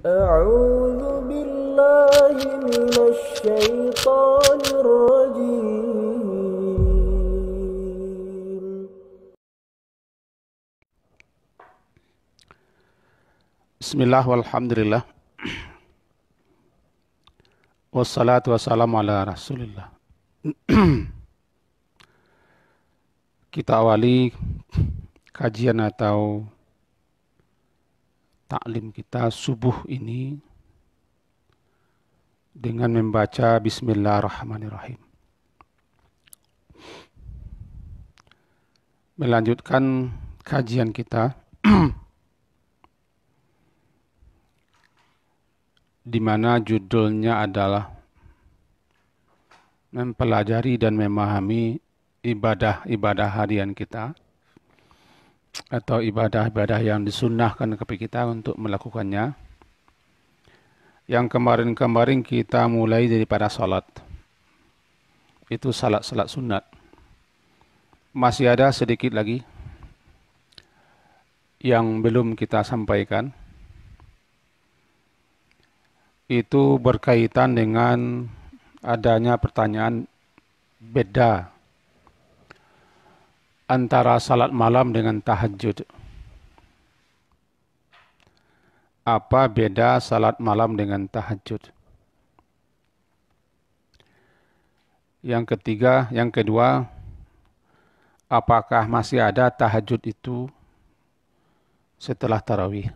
أعوذ بالله من الشيطان الرجيم. Bismillah walhamdulillah wassalatu wassalamu ala rasulillah. Kita awali kajian atau taklim kita subuh ini dengan membaca Bismillahirrahmanirrahim. Melanjutkan kajian kita di mana judulnya adalah mempelajari dan memahami ibadah-ibadah harian kita atau ibadah-ibadah yang disunnahkan kepada kita untuk melakukannya. Yang kemarin-kemarin kita mulai daripada salat. Itu salat-salat sunat. Masih ada sedikit lagi yang belum kita sampaikan. Itu berkaitan dengan adanya pertanyaan beda antara salat malam dengan tahajud. Apa beda salat malam dengan tahajud? Yang kedua, apakah masih ada tahajud itu setelah tarawih?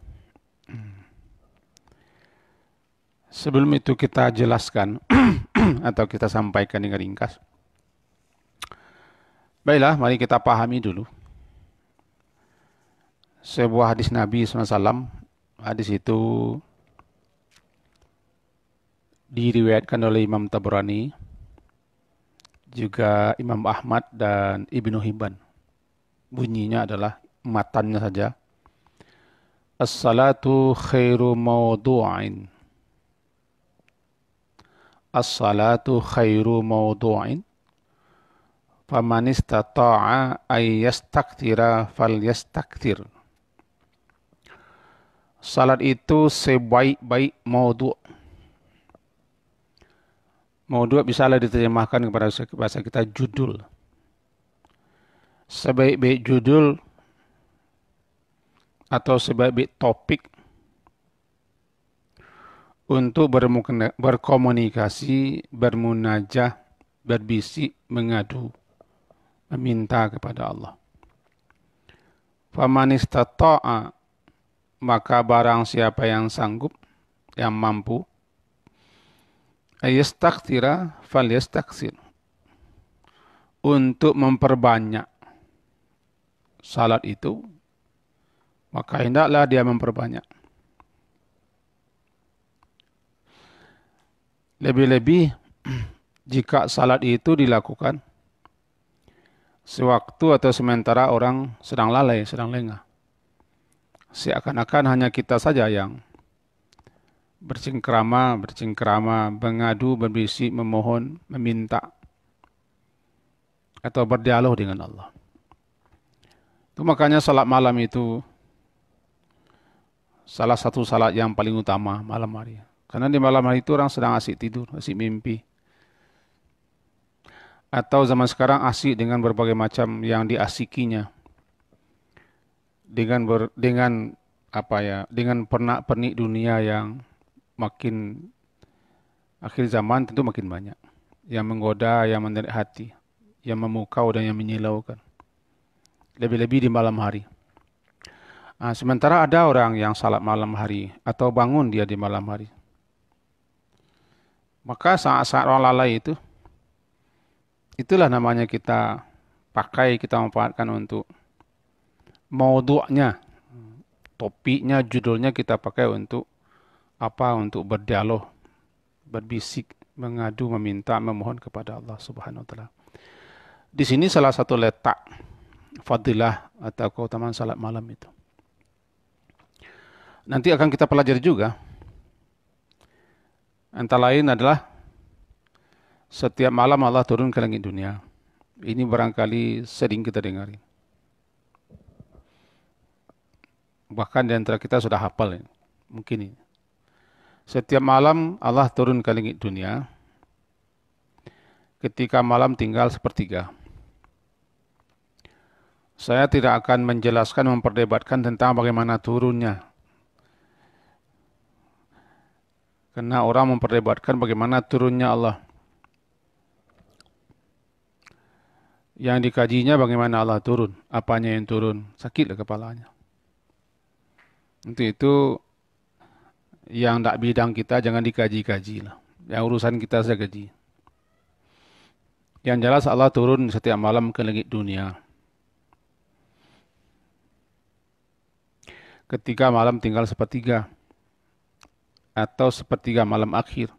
Sebelum itu kita jelaskan atau kita sampaikan dengan ringkas. Baiklah, mari kita pahami dulu. Sebuah hadis Nabi SAW, hadis itu diriwayatkan oleh Imam Tabrani, juga Imam Ahmad dan Ibnu Hibban. Bunyinya adalah matannya saja. As-salatu khairu mawdu'in. As-salatu khairu mawdu'in. Faman istata'a ay yastakthira falyastakthir. Salat itu sebaik-baik mawdu'. Mawdu' bisalah diterjemahkan kepada bahasa kita judul. Sebaik-baik judul atau sebaik-baik topik untuk berkomunikasi, bermunajah, berbisik, mengadu, meminta kepada Allah. Faman istata'a, maka barang siapa yang sanggup, yang mampu, ayastakthira falyastakthir, untuk memperbanyak salat itu, maka hendaklah dia memperbanyak. Lebih-lebih jika salat itu dilakukan sewaktu atau sementara orang sedang lalai, sedang lengah. Seakan-akan hanya kita saja yang bercengkrama, mengadu, berbisik, memohon, meminta, atau berdialog dengan Allah. Itu makanya salat malam itu salah satu salat yang paling utama malam hari. Karena di malam hari itu orang sedang asik tidur, asik mimpi. Atau zaman sekarang asik dengan berbagai macam yang diasikinya. Dengan pernak-pernik dunia yang makin akhir zaman tentu makin banyak. Yang menggoda, yang menarik hati, yang memukau dan yang menyilaukan. Lebih-lebih di malam hari. Sementara ada orang yang salat malam hari atau bangun dia di malam hari. Maka saat-saat orang lalai itu, itulah namanya kita pakai, kita manfaatkan untuk maudu'nya, topiknya, judulnya kita pakai untuk apa? Untuk berdialog, berbisik, mengadu, meminta, memohon kepada Allah Subhanahu wa taala. Di sini salah satu letak fadilah atau keutamaan salat malam itu. Nanti akan kita pelajari juga. Antara lain adalah setiap malam Allah turun ke langit dunia. Ini barangkali sering kita dengar. Bahkan di antara kita sudah hafal. Mungkin ini. Setiap malam Allah turun ke langit dunia. Ketika malam tinggal sepertiga. Saya tidak akan menjelaskan, memperdebatkan tentang bagaimana turunnya. Karena orang memperdebatkan bagaimana turunnya Allah. Yang dikajinya bagaimana Allah turun. Apanya yang turun. Sakitlah kepalanya. Untuk itu yang tak bidang kita jangan dikaji-kaji lah. Yang urusan kita saja kaji. Yang jelas Allah turun setiap malam ke langit dunia. Ketika malam tinggal sepertiga. Atau sepertiga malam akhir.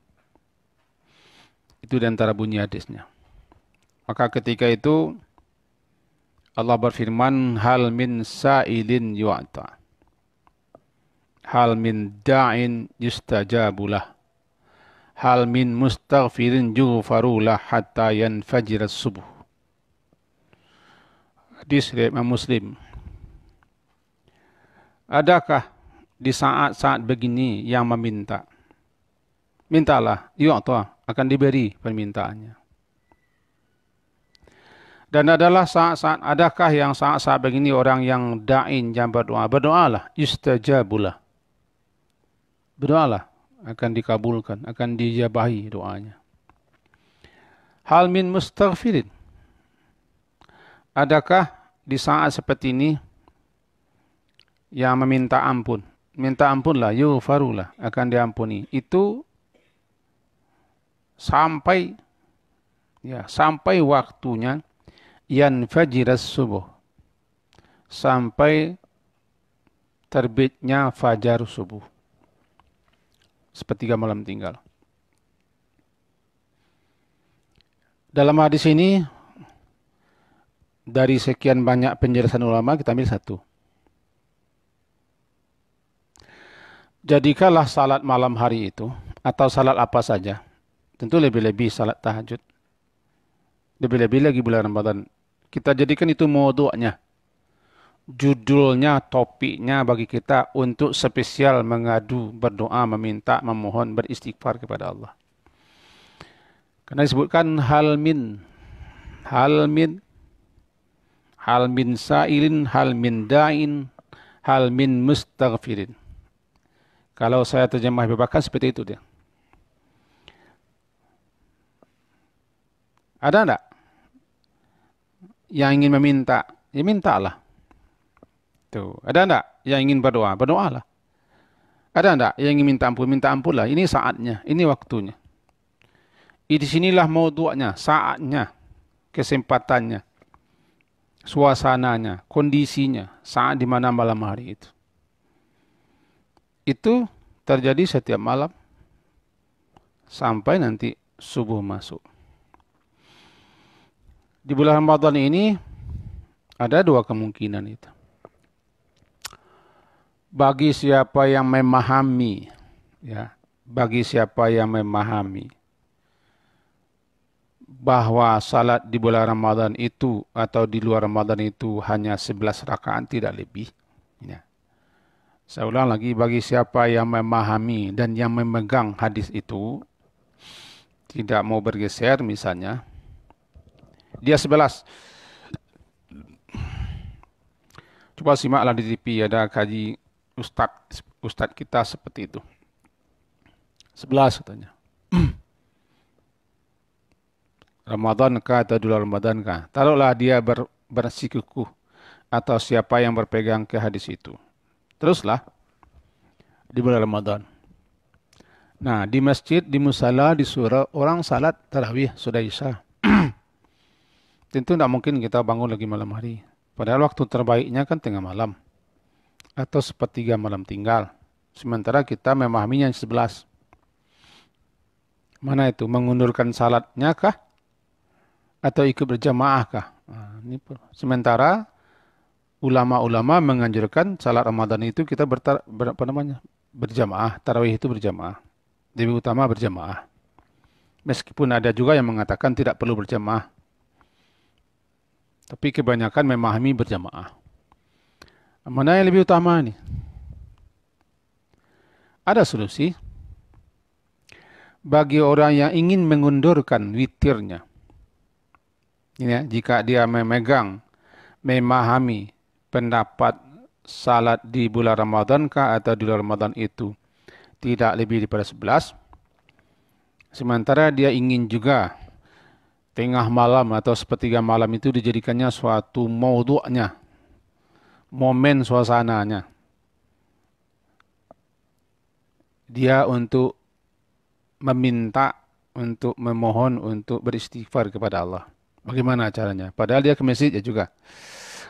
Itu di antara bunyi hadisnya. Maka ketika itu Allah berfirman, hal min sa'ilin yu'ta. Hal min da'in yustajabulah. Hal min mustaghfirin yughfarulah hatta yanfajir as-subuh. Hadis riwayat Imam Muslim. Adakah di saat-saat begini yang meminta? Mintalah, yu'ta, akan diberi permintaannya. Dan adalah adakah yang saat-saat begini orang yang da'in yang berdoa? Berdoalah, yustajabulah. Berdoalah, akan dikabulkan, akan dijabahi doanya. Hal min mustaghfirin. Adakah di saat seperti ini yang meminta ampun? Minta ampunlah, yughfarulah, akan diampuni. Itu sampai waktunya yanfajiras subuh, sampai terbitnya fajar subuh, sepertiga malam tinggal. Dalam hadis ini, dari sekian banyak penjelasan ulama, kita ambil satu. Jadikanlah salat malam hari itu, atau salat apa saja, tentu lebih-lebih salat tahajud, lebih-lebih lagi bulan Ramadan, kita jadikan itu maudu'nya, judulnya, topiknya bagi kita untuk spesial mengadu, berdoa, meminta, memohon, beristighfar kepada Allah. Karena disebutkan hal min sa'ilin, hal min da'in, hal min mustaghfirin. Kalau saya terjemah bebakan seperti itu dia. Ada enggak yang ingin meminta? Ya mintalah. Tuh, ada enggak yang ingin berdoa? Berdoalah. Ada enggak yang ingin minta ampun? Minta ampunlah. Ini saatnya, ini waktunya. Di sinilah maudu'nya, saatnya, kesempatannya, suasananya, kondisinya, saat di mana malam hari itu. Itu terjadi setiap malam sampai nanti subuh masuk. Di bulan Ramadan ini ada dua kemungkinan itu. Bagi siapa yang memahami, bahwa salat di bulan Ramadan itu atau di luar Ramadan itu hanya 11 rakaat, tidak lebih. Ya. Saya ulang lagi, bagi siapa yang memahami dan yang memegang hadis itu, tidak mau bergeser misalnya, dia 11. Coba simaklah di TV, ada kaji ustaz kita seperti itu. 11 katanya. Ramadan kah atau di luar Ramadan kah? Taruhlah dia bersikukuh atau siapa yang berpegang ke hadis itu. Teruslah di bulan Ramadan. Nah, di masjid, di musala, di surau, orang salat tarawih sudah isya. Tentu tidak mungkin kita bangun lagi malam hari. Padahal waktu terbaiknya kan tengah malam. Atau sepertiga malam tinggal. Sementara kita memahaminya 11. Mana itu? Mengundurkan salatnya kah? Atau ikut berjamaah kah? Nah, ini sementara ulama-ulama menganjurkan salat Ramadan itu kita berjamaah. Tarawih itu berjamaah. Lebih utama berjamaah. Meskipun ada juga yang mengatakan tidak perlu berjamaah. Tapi kebanyakan memahami berjamaah. Mana yang lebih utama ini? Ada solusi. bagi orang yang ingin mengundurkan witirnya. Ya, jika dia memahami pendapat salat di bulan Ramadan atau di luar Ramadan itu tidak lebih daripada 11, sementara dia ingin juga tengah malam atau sepertiga malam itu dijadikannya suatu maudhu'nya, momen suasananya. Dia untuk meminta, untuk memohon, untuk beristighfar kepada Allah. Bagaimana caranya? Padahal dia ke masjid ya juga.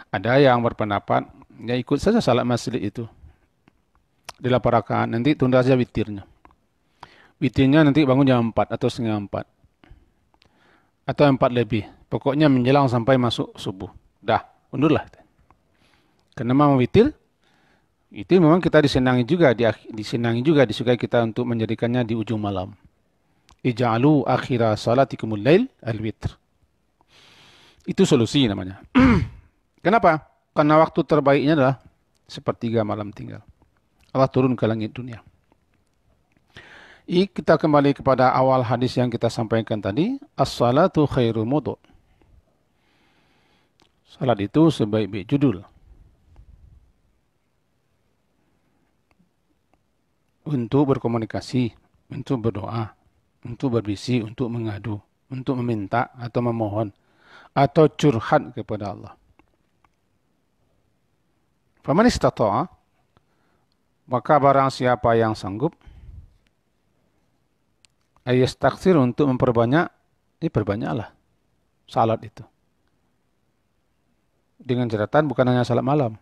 Ada yang berpendapat, ya ikut saja salat masjid itu. 8 rakaat, nanti tunda saja witirnya. Witirnya nanti bangun jam 4 atau setengah 4. Atau 4 lebih. Pokoknya menjelang sampai masuk subuh. Dah, undurlah. Karena mau witir, itu memang kita disenangi juga, disukai kita untuk menjadikannya di ujung malam. Ij'alu akhira salatikumul lail al-witr. Itu solusi namanya. Kenapa? Karena waktu terbaiknya adalah sepertiga malam tinggal. Allah turun ke langit dunia. Kita kembali kepada awal hadis yang kita sampaikan tadi. As-salatu khairu mudhu'. Salat itu sebaik-baik judul. Untuk berkomunikasi, untuk berdoa, untuk berbisik, untuk mengadu, untuk meminta atau memohon, atau curhat kepada Allah. Faman istata'a, maka barang siapa yang sanggup, ayastaghfir, untuk memperbanyak, perbanyaklah salat itu. Dengan catatan bukan hanya salat malam.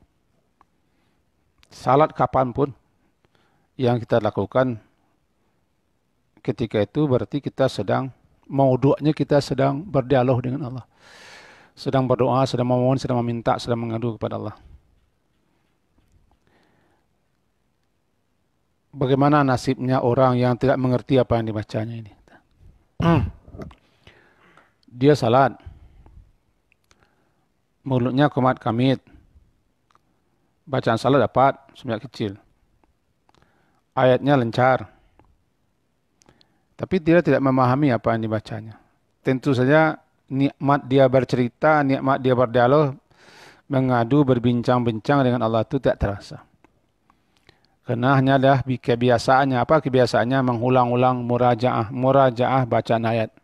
Salat kapanpun yang kita lakukan ketika itu berarti kita sedang, maudhu'nya kita sedang berdialog dengan Allah. Sedang berdoa, sedang memohon, sedang meminta, sedang mengadu kepada Allah. Bagaimana nasibnya orang yang tidak mengerti apa yang dibacanya ini? Dia salat, mulutnya komat kamit, bacaan salat dapat sejak kecil, ayatnya lancar, tapi dia tidak memahami apa yang dibacanya. Tentu saja nikmat dia bercerita, nikmat dia berdialog, mengadu, berbincang-bincang dengan Allah itu tidak terasa. Karena hanya adalah kebiasaannya. Apa kebiasaannya? Mengulang-ulang murajaah bacaan ayat.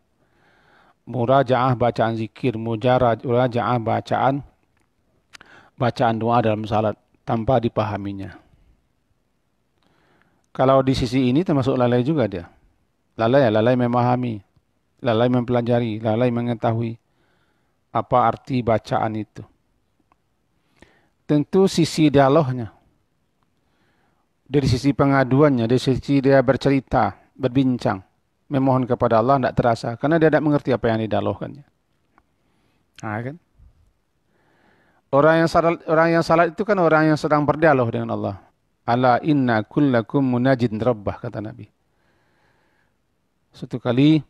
Murajaah bacaan zikir, murajaah bacaan doa dalam salat tanpa dipahaminya. Kalau di sisi ini termasuk lalai juga dia. Lalai memahami, lalai mempelajari, lalai mengetahui apa arti bacaan itu. Tentu sisi dialognya, dari sisi pengaduannya, dari sisi dia bercerita, berbincang, memohon kepada Allah tidak terasa, karena dia tidak mengerti apa yang didialogkannya. Nah, kan? Orang yang salat itu kan orang yang sedang berdialog dengan Allah. Ala inna kullakum munajin rabbah, kata Nabi. Suatu kali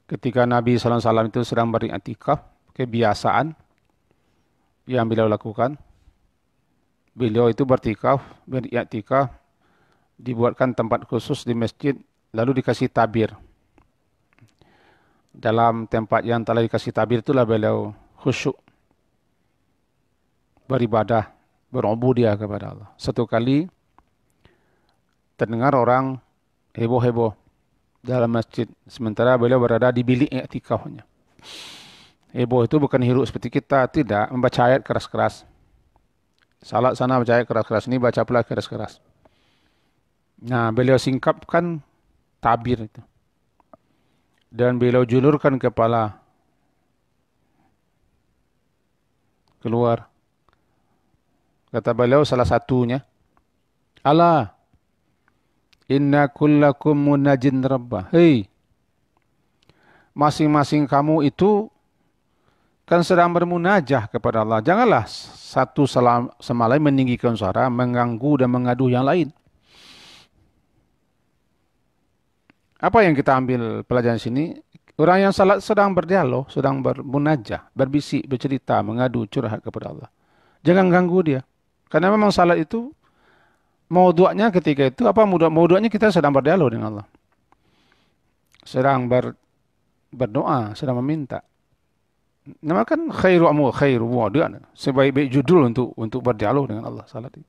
ketika Nabi SAW itu sedang beriktikaf, kebiasaan yang beliau lakukan, beliau itu beriktikaf, dibuatkan tempat khusus di masjid, lalu dikasih tabir. Dalam tempat yang telah dikasih tabir itulah beliau khusyuk, beribadah, berubudiyah kepada Allah. Satu kali terdengar orang heboh-heboh dalam masjid, sementara beliau berada di bilik iktikafnya. Heboh itu bukan hiruk seperti kita, tidak, membaca ayat keras-keras. Salat sana baca ayat keras-keras, ini baca pula keras-keras. Nah, beliau singkapkan tabir itu. Dan beliau julurkan kepala keluar. Kata beliau salah satunya, Ala, inna kullakum munajin rabbah. Hei, masing-masing kamu itu kan sedang bermunajah kepada Allah. Janganlah satu sama lain meninggikan suara, mengganggu dan mengadu yang lain. Apa yang kita ambil pelajaran sini? Orang yang salat sedang berdialog, sedang bermunajah, berbisik, bercerita, mengadu, curhat kepada Allah. Jangan ganggu dia. Karena memang salat itu Maudu'nya ketika itu apa? Maudu'nya kita sedang berdialog dengan Allah. Sedang berdoa, sedang meminta. Namakan khairu maudu', sebaik-baik judul untuk berdialog dengan Allah salat itu.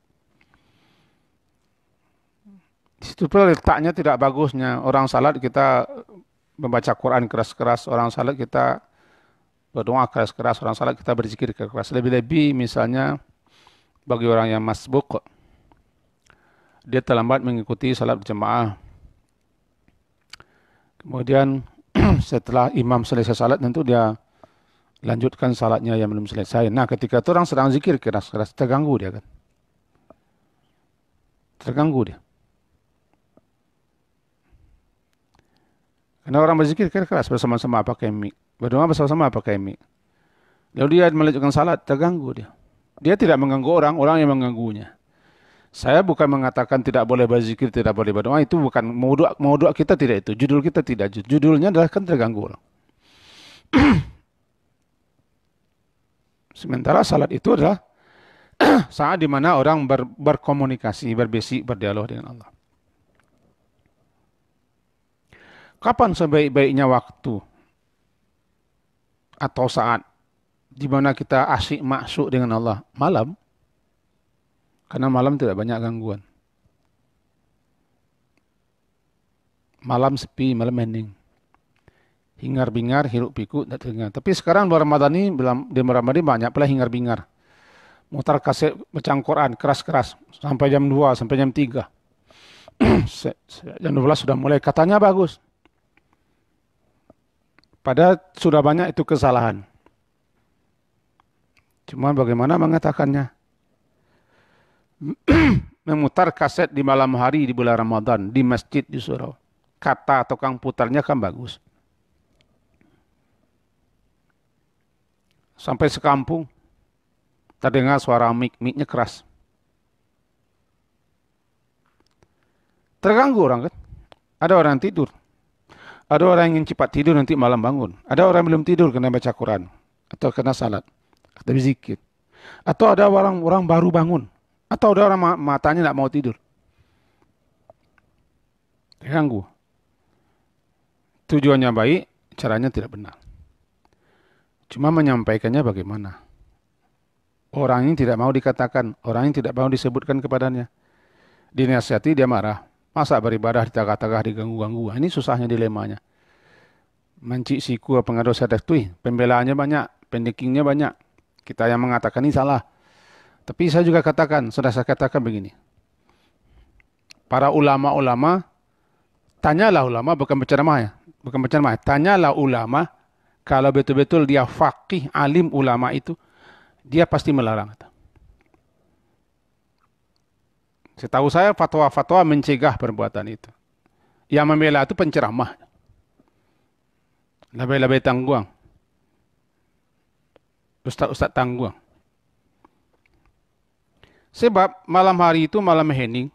Di situ pula letaknya tidak bagusnya orang salat kita membaca Quran keras-keras, orang salat kita berdoa keras-keras, orang salat kita berzikir keras. Lebih-lebih misalnya bagi orang yang masbuk, dia terlambat mengikuti salat berjemaah. Kemudian setelah imam selesai salat tentu dia lanjutkan salatnya yang belum selesai. Nah, ketika itu orang sedang zikir keras-keras, terganggu dia kan. Terganggu dia. Karena orang berzikir keras bersama-sama pakai mic. Berdoa bersama-sama pakai mic. Lalu dia melanjutkan salat, terganggu dia. Dia tidak mengganggu orang yang mengganggunya. Saya bukan mengatakan tidak boleh berzikir, tidak boleh berdoa. Itu bukan maudu' kita tidak itu. Judul kita tidak. Judulnya adalah kan terganggu orang. Sementara salat itu adalah saat di mana orang berkomunikasi, berbisik, berdialog dengan Allah. Kapan sebaik-baiknya waktu atau saat di mana kita asyik maksud dengan Allah? Malam. Karena malam tidak banyak gangguan. Malam sepi, malam hening. Hingar-bingar, hiruk-pikuk, tak terdengar. Tapi sekarang bulan Ramadan ini, di Ramadan banyak pula hingar-bingar. Mutar kaset bacaan Quran keras-keras sampai jam 2, sampai jam 3. Jam 12 sudah mulai, katanya bagus. Padahal sudah banyak itu kesalahan. Cuma bagaimana mengatakannya? Memutar kaset di malam hari di bulan Ramadan, di masjid di surau. Kata tukang putarnya kan bagus. Sampai sekampung, terdengar suara mic-nya keras. Terganggu orang kan? Ada orang tidur. Ada orang yang ingin cepat tidur nanti malam bangun. Ada orang yang belum tidur kena baca Quran. Atau kena salat. Atau berzikir. Atau ada orang baru bangun. Atau ada orang matanya tidak mau tidur. Terganggu. Tujuannya baik, caranya tidak benar. Cuma menyampaikannya bagaimana. Orang ini tidak mau dikatakan. Orang ini tidak mau disebutkan kepadanya. Dinasihati dia marah. Masa beribadah di tengah-tengah diganggu-ganggu. Ini susahnya dilemanya. Mencik siku pengadu sadar tuh, pembelaannya banyak, pendekingnya banyak. Kita yang mengatakan ini salah. Tapi saya juga katakan, sudah saya katakan begini. Para ulama-ulama, tanyalah ulama, bukan berceramah ya. Bukan berceramah. Tanyalah ulama, kalau betul-betul dia faqih, alim ulama itu, dia pasti melarang. Setahu saya fatwa-fatwa mencegah perbuatan itu. Yang membela itu penceramah. Lebih-lebih tangguang. Ustaz-ustaz tangguang. Sebab malam hari itu malam hening.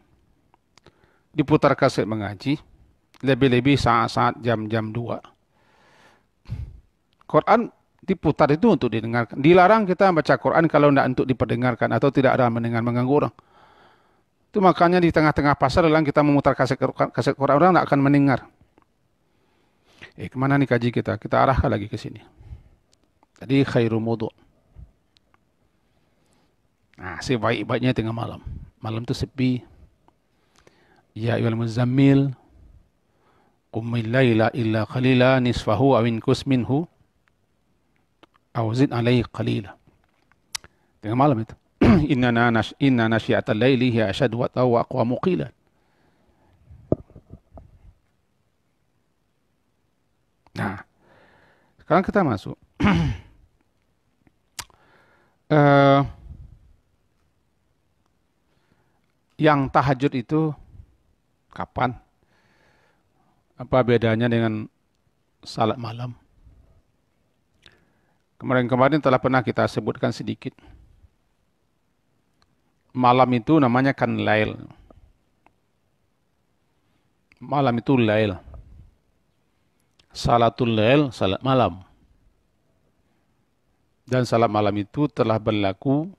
Diputar kaset mengaji. Lebih-lebih saat-saat jam-jam 2. Quran diputar itu untuk didengarkan. Dilarang kita baca Quran kalau tidak untuk diperdengarkan atau tidak ada mendengar mengganggu orang. Itu makanya di tengah-tengah pasar dalam kita memutar kaset Quran, orang tidak akan mendengar. Kemana nih kaji kita? Kita arahkan lagi ke sini. Tadi khairu maudu'. Nah, sebaik-baiknya tengah malam. Malam itu sepi. Ya ayyuhal muzammil, qumil laila illa qalila nisfahu aw inqus minhu aw zid alaihi qalila. Tengah malam itu. Inna nasyiatal laili hiya ashaddu wa aqwamu qila. Nah, sekarang kita masuk. Yang tahajud itu kapan? Apa bedanya dengan salat malam? Kemarin-kemarin telah pernah kita sebutkan sedikit. Malam itu namanya kan lail. Malam itu lail. Salatul lail, salat malam. Dan salat malam itu telah berlaku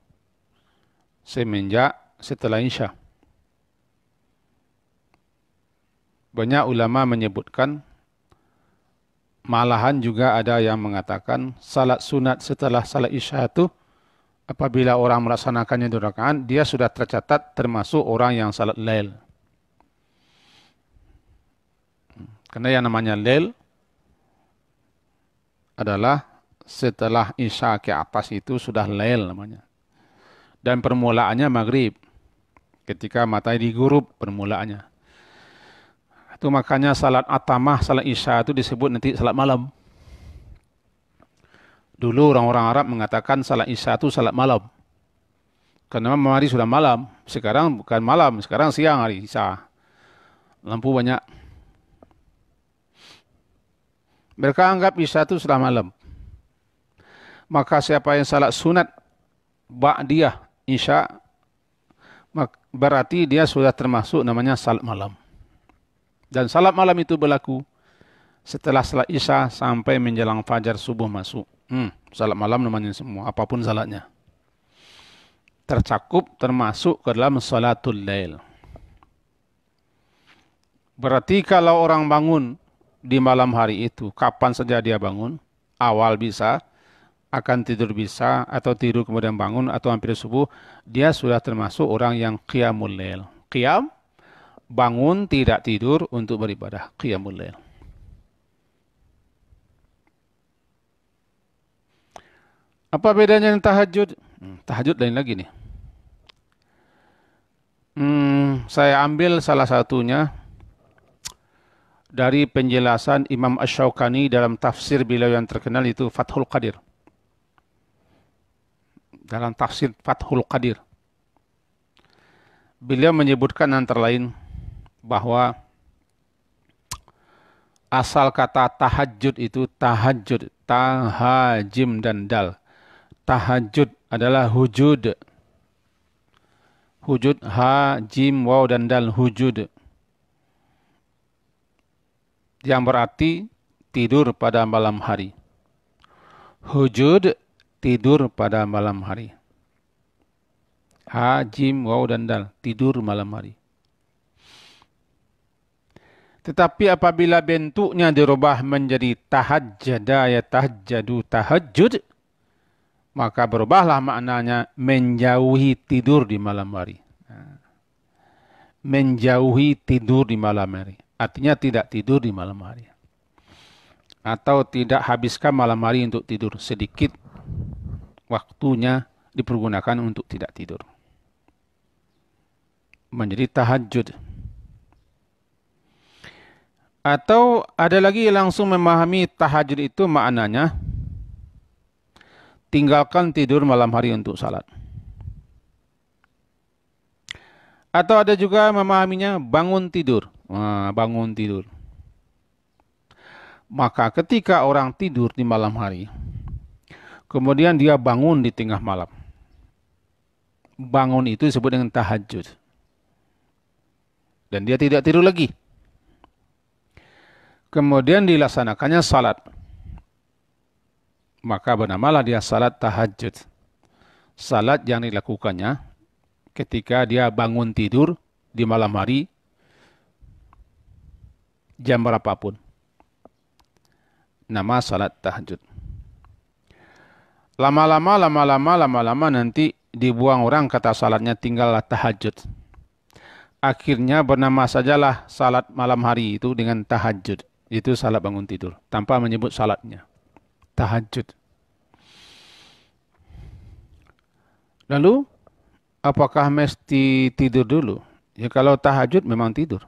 semenjak setelah Isya. Banyak ulama menyebutkan, malahan juga ada yang mengatakan salat sunat setelah salat isya itu apabila orang melaksanakannya 2 rakaat, dia sudah tercatat termasuk orang yang salat lail. Karena yang namanya lail adalah setelah isya ke atas itu sudah lail namanya. Dan permulaannya maghrib. Ketika matahari digurub permulaannya. Itu makanya salat atamah, salat isya itu disebut nanti salat malam. Dulu orang-orang Arab mengatakan salat isya itu salat malam. Karena hari sudah malam. Sekarang bukan malam, sekarang siang hari isya. Lampu banyak. Mereka anggap isya itu sudah malam. Maka siapa yang salat sunat ba'diyah isya, berarti dia sudah termasuk namanya salat malam. Dan salat malam itu berlaku setelah salat isya sampai menjelang fajar subuh masuk. Salat malam namanya semua, apapun salatnya. Tercakup termasuk ke dalam salatul lail. Berarti kalau orang bangun di malam hari itu, kapan saja dia bangun, awal bisa, akan tidur bisa, atau tidur kemudian bangun, atau hampir subuh, dia sudah termasuk orang yang qiyamul lail. Qiyam, bangun tidak tidur untuk beribadah, qiyamul lail. Apa bedanya dengan tahajud? Tahajud lain lagi nih. Saya ambil salah satunya dari penjelasan Imam Asy-Syaukani dalam tafsir beliau yang terkenal itu Fathul Qadir. Dalam tafsir Fathul Qadir, beliau menyebutkan antara lain bahwa asal kata tahajud itu tahajud, tahajim dan dal. Tahajud adalah hujud. Hujud, ha, jim, waw dan dal, hujud. Yang berarti tidur pada malam hari. Hujud, tidur pada malam hari. Ha, jim, waw dan dal, tidur malam hari. Tetapi apabila bentuknya dirubah menjadi tahajjada ya tahajjadu tahajud, maka berubahlah maknanya menjauhi tidur di malam hari. Menjauhi tidur di malam hari. Artinya tidak tidur di malam hari. Atau tidak habiskan malam hari untuk tidur. Sedikit waktunya dipergunakan untuk tidak tidur. Menjadi tahajud. Atau ada lagi yang langsung memahami tahajud itu maknanya tinggalkan tidur malam hari untuk salat. Atau ada juga memahaminya bangun tidur. Bangun tidur. Maka ketika orang tidur di malam hari, kemudian dia bangun di tengah malam. Bangun itu disebut dengan tahajud. Dan dia tidak tidur lagi. Kemudian dilaksanakannya salat. Maka bernamalah dia salat tahajud. Salat yang dilakukannya ketika dia bangun tidur di malam hari, jam berapapun. Nama salat tahajud. Lama-lama nanti dibuang orang kata salatnya tinggallah tahajud. Akhirnya bernama sajalah salat malam hari itu dengan tahajud. Itu salat bangun tidur. Tanpa menyebut salatnya. Tahajud. Lalu, apakah mesti tidur dulu? Ya kalau tahajud memang tidur.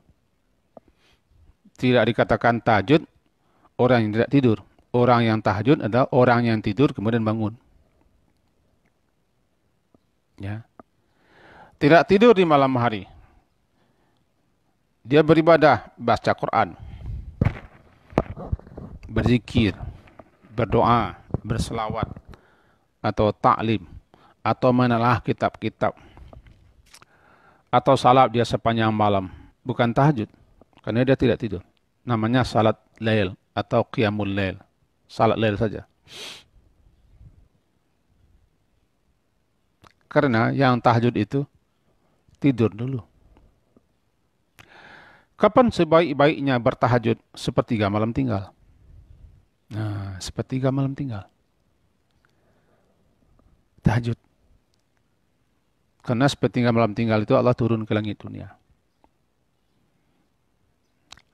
Tidak dikatakan tahajud orang yang tidak tidur. Orang yang tahajud adalah orang yang tidur kemudian bangun. Ya. Tidak tidur di malam hari. Dia beribadah, baca Quran, berzikir, berdoa, berselawat, atau ta'lim, atau menelah kitab-kitab, atau salat dia sepanjang malam. Bukan tahajud, karena dia tidak tidur. Namanya salat lail atau qiyamul lail. Salat lail saja. Karena yang tahajud itu tidur dulu. Kapan sebaik-baiknya bertahajud? Sepertiga malam tinggal. Nah, sepertiga malam tinggal. Tahajud. Karena sepertiga malam tinggal itu Allah turun ke langit dunia.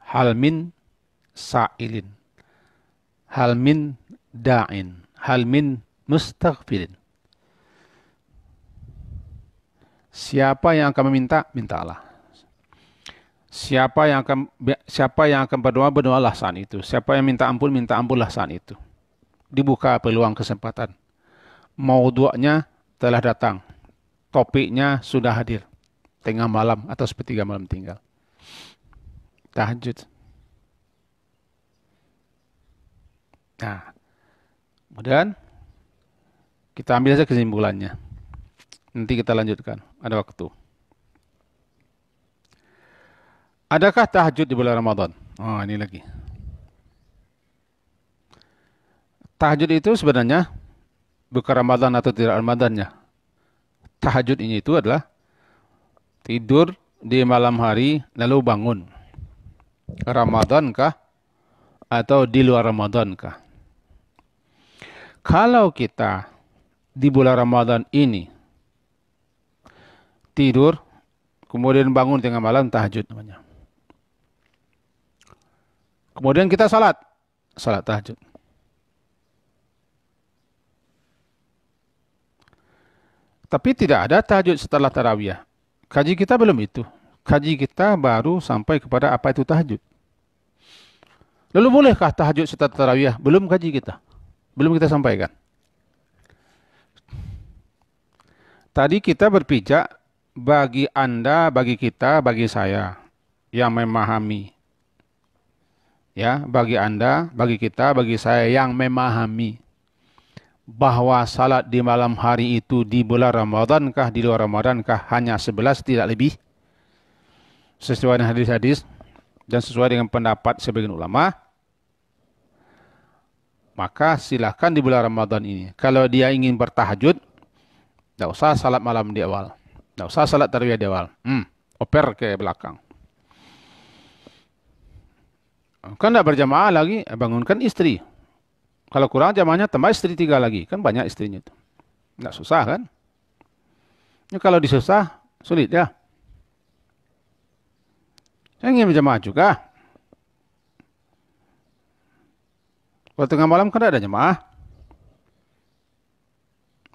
Hal min sa'ilin. Hal min da'in. Hal min mustaghfirin. Siapa yang akan meminta? Mintalah. Siapa yang akan berdoa, berdoalah saat itu. Siapa yang minta ampun, minta ampunlah saat itu. Dibuka peluang kesempatan. Maudhu'nya telah datang. Topiknya sudah hadir. Tengah malam atau sepertiga malam tinggal. Tahajud. Nah, kemudian kita ambil saja kesimpulannya. Nanti kita lanjutkan. Ada waktu. Adakah tahajud di bulan Ramadan? Oh, ini lagi. Tahajud itu sebenarnya bukan Ramadan atau tidak Ramadannya. Tahajud ini itu adalah tidur di malam hari lalu bangun. Ramadan kah? Atau di luar Ramadan kah? Kalau kita di bulan Ramadan ini tidur, kemudian bangun tengah malam, tahajud namanya. Kemudian kita salat tahajud. Tapi tidak ada tahajud setelah tarawih. Kaji kita belum itu. Kaji kita baru sampai kepada apa itu tahajud. Lalu bolehkah tahajud setelah tarawih? Belum kaji kita. Belum kita sampaikan. Tadi kita berpijak bagi Anda, bagi kita, bagi saya yang memahami. Ya, bagi Anda, bagi kita, bagi saya yang memahami bahwa salat di malam hari itu di bulan Ramadankah, di luar Ramadankah, hanya 11 tidak lebih. Sesuai dengan hadis-hadis dan sesuai dengan pendapat sebagian ulama, maka silakan di bulan Ramadan ini. Kalau dia ingin bertahajud, tidak usah salat malam di awal. Tidak usah salat tarawih di awal. Oper ke belakang. Kan tidak berjamaah lagi, bangunkan istri. Kalau kurang jamaahnya tambah istri 3 lagi. Kan banyak istrinya itu. Tidak susah kan? Ya, kalau disusah, sulit ya. Saya ingin berjamaah juga. Kalau tengah malam kan ada jamaah.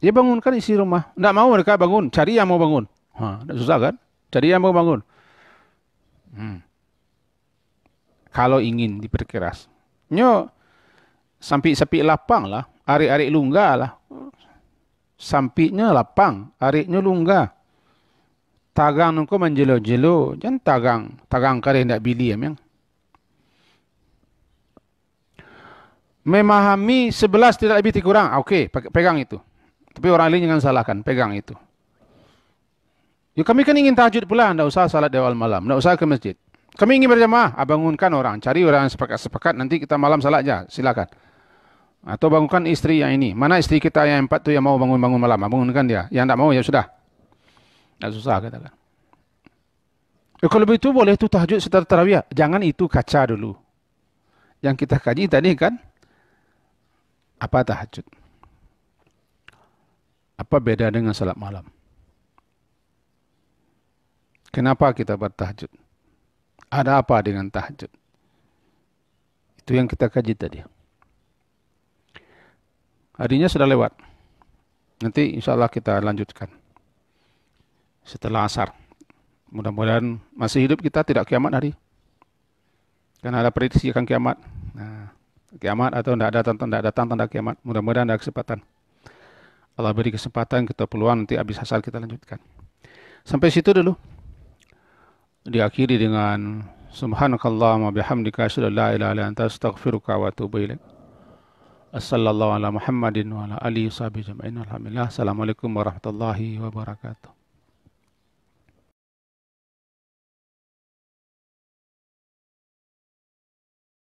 Dia bangunkan isi rumah. Tidak mau mereka bangun. Cari yang mau bangun. Tidak susah kan? Cari yang mau bangun. Kalau ingin diperkeras. Sampai sepi lapang lah. Arik-arik lungga lah. Sampiknya lapang. Ariknya lungga. Tagang nungko menjelo-jelo. Jangan tagang. Tagang kare hendak bili emang. Memahami 11 tidak lebih kurang. Okey, pegang itu. Tapi orang lain jangan salahkan. Pegang itu. Ya, kami kan ingin tahajud pula. Tidak usah salat di awal malam. Tidak usah ke masjid. Kami ingin berjamaah. Bangunkan orang. Cari orang sepakat-sepakat. Nanti kita malam salat aja. Silakan. Atau bangunkan istri yang ini. Mana istri kita yang 4 tu yang mau bangun-bangun malam? Bangunkan dia. Yang tak mau ya sudah. Tak susah katakan. Kalau begitu boleh tu tahajud setelah tarawih. Jangan itu kaca dulu. Yang kita kaji tadi kan. Apa tahajud? Apa beda dengan salat malam? Kenapa kita bertahajud? Ada apa dengan tahajud? Itu yang kita kaji tadi. Harinya sudah lewat. Nanti insya Allah kita lanjutkan. Setelah asar. Mudah-mudahan masih hidup kita tidak kiamat hari. Karena ada prediksi akan kiamat. Nah, kiamat atau tidak datang tanda kiamat. Mudah-mudahan ada kesempatan. Allah beri kesempatan, kita peluang, nanti habis asar kita lanjutkan. Sampai situ dulu. Diakhiri dengan subhanakallahumma bihamdika asyhadu an la ilaha illa anta astaghfiruka wa atubu ilaik. Sallallahu ala Muhammadin wa ala alihi washabihi ajma'in. Alhamdulillah. Assalamualaikum warahmatullahi wabarakatuh.